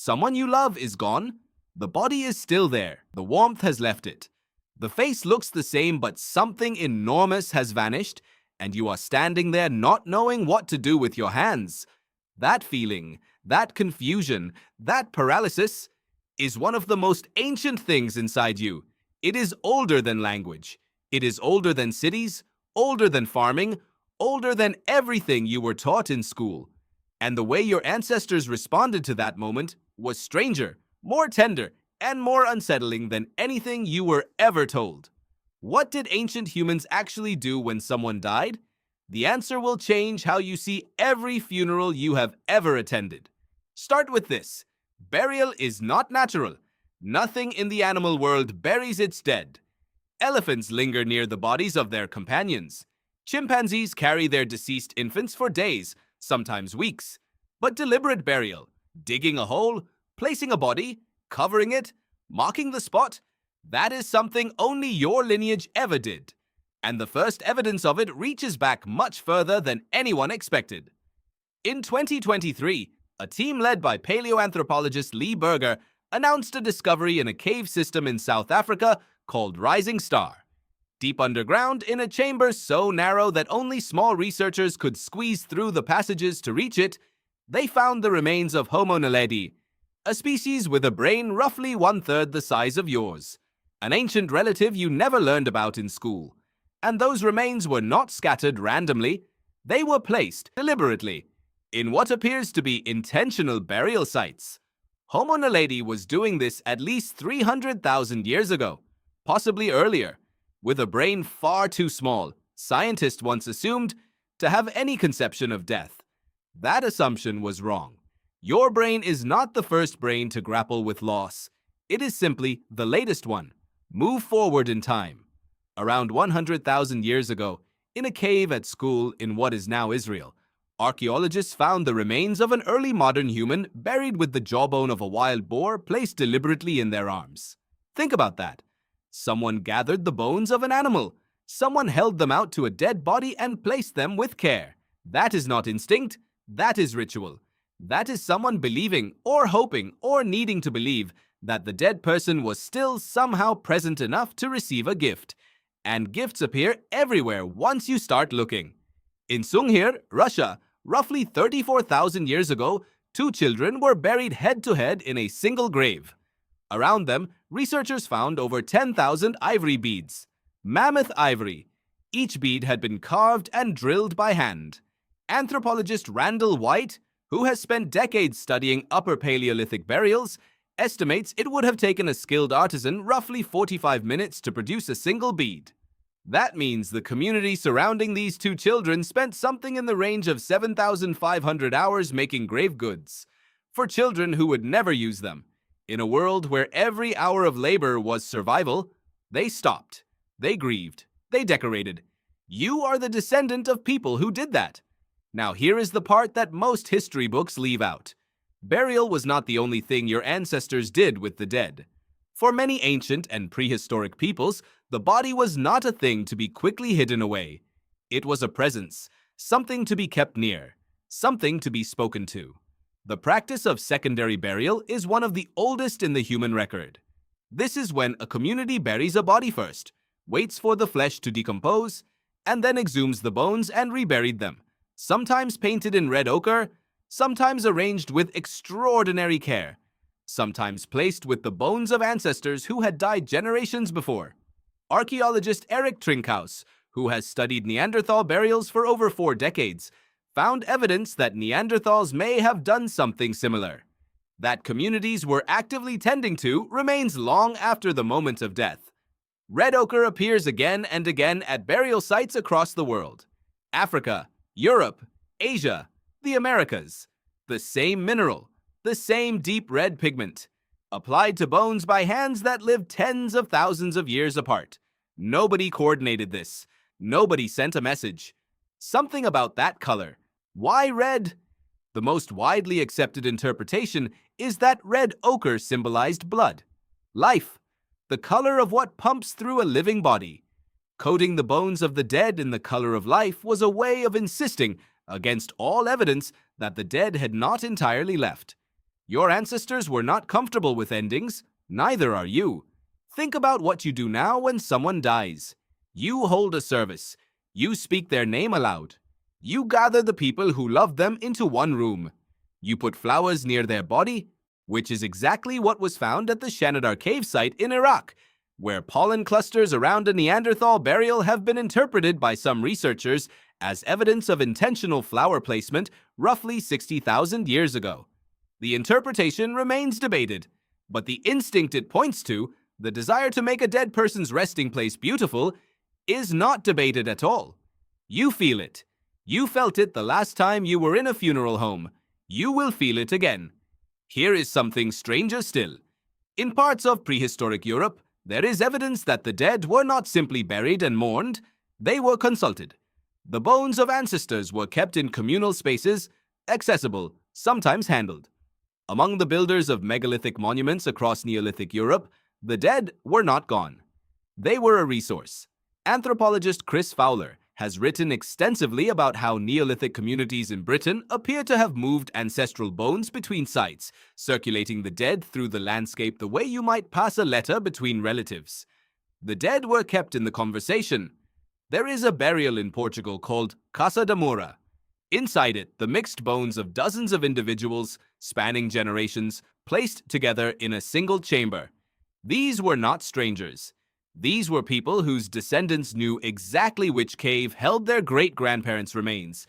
Someone you love is gone. The body is still there. The warmth has left it. The face looks the same, but something enormous has vanished, and you are standing there not knowing what to do with your hands. That feeling, that confusion, that paralysis is one of the most ancient things inside you. It is older than language. It is older than cities, older than farming, older than everything you were taught in school. And the way your ancestors responded to that moment was stranger, more tender, and more unsettling than anything you were ever told. What did ancient humans actually do when someone died? The answer will change how you see every funeral you have ever attended. Start with this. Burial is not natural. Nothing in the animal world buries its dead. Elephants linger near the bodies of their companions. Chimpanzees carry their deceased infants for days, sometimes weeks. But deliberate burial, digging a hole, placing a body, covering it, marking the spot, that is something only your lineage ever did. And the first evidence of it reaches back much further than anyone expected. In 2023, a team led by paleoanthropologist Lee Berger announced a discovery in a cave system in South Africa called Rising Star. Deep underground, in a chamber so narrow that only small researchers could squeeze through the passages to reach it, they found the remains of Homo naledi, a species with a brain roughly one-third the size of yours, an ancient relative you never learned about in school. And those remains were not scattered randomly, they were placed deliberately in what appears to be intentional burial sites. Homo naledi was doing this at least 300,000 years ago, possibly earlier, with a brain far too small, scientists once assumed, to have any conception of death. That assumption was wrong. Your brain is not the first brain to grapple with loss. It is simply the latest one. Move forward in time. Around 100,000 years ago, in a cave at school in what is now Israel, archaeologists found the remains of an early modern human buried with the jawbone of a wild boar placed deliberately in their arms. Think about that. Someone gathered the bones of an animal. Someone held them out to a dead body and placed them with care. That is not instinct. That is ritual. That is someone believing or hoping or needing to believe that the dead person was still somehow present enough to receive a gift. And gifts appear everywhere once you start looking. In Sungir, Russia, roughly 34,000 years ago, two children were buried head-to-head in a single grave. Around them, researchers found over 10,000 ivory beads. Mammoth ivory. Each bead had been carved and drilled by hand. Anthropologist Randall White, who has spent decades studying Upper Paleolithic burials, estimates it would have taken a skilled artisan roughly 45 minutes to produce a single bead. That means the community surrounding these two children spent something in the range of 7,500 hours making grave goods for children who would never use them. In a world where every hour of labor was survival, they stopped, they grieved, they decorated. You are the descendant of people who did that. Now here is the part that most history books leave out. Burial was not the only thing your ancestors did with the dead. For many ancient and prehistoric peoples, the body was not a thing to be quickly hidden away. It was a presence, something to be kept near, something to be spoken to. The practice of secondary burial is one of the oldest in the human record. This is when a community buries a body first, waits for the flesh to decompose, and then exhumes the bones and reburied them, sometimes painted in red ochre, sometimes arranged with extraordinary care, sometimes placed with the bones of ancestors who had died generations before. Archaeologist Eric Trinkhaus, who has studied Neanderthal burials for over 4 decades, found evidence that Neanderthals may have done something similar. That communities were actively tending to remains long after the moment of death. Red ochre appears again and again at burial sites across the world. Africa, Europe, Asia, the Americas. The same mineral, the same deep red pigment, applied to bones by hands that lived tens of thousands of years apart. Nobody coordinated this. Nobody sent a message. Something about that color. Why red? The most widely accepted interpretation is that red ochre symbolized blood, life, the color of what pumps through a living body. Coating the bones of the dead in the color of life was a way of insisting against all evidence that the dead had not entirely left. Your ancestors were not comfortable with endings, neither are you. Think about what you do now when someone dies. You hold a service. You speak their name aloud. You gather the people who love them into one room. You put flowers near their body, which is exactly what was found at the Shanidar cave site in Iraq, where pollen clusters around a Neanderthal burial have been interpreted by some researchers as evidence of intentional flower placement roughly 60,000 years ago. The interpretation remains debated, but the instinct it points to, the desire to make a dead person's resting place beautiful, is not debated at all. You feel it. You felt it the last time you were in a funeral home. You will feel it again. Here is something stranger still. In parts of prehistoric Europe, there is evidence that the dead were not simply buried and mourned, they were consulted. The bones of ancestors were kept in communal spaces, accessible, sometimes handled. Among the builders of megalithic monuments across Neolithic Europe, the dead were not gone. They were a resource. Anthropologist Chris Fowler has written extensively about how Neolithic communities in Britain appear to have moved ancestral bones between sites, circulating the dead through the landscape the way you might pass a letter between relatives. The dead were kept in the conversation. There is a burial in Portugal called Casa da Moura. Inside it, the mixed bones of dozens of individuals, spanning generations, placed together in a single chamber. These were not strangers. These were people whose descendants knew exactly which cave held their great-grandparents' remains,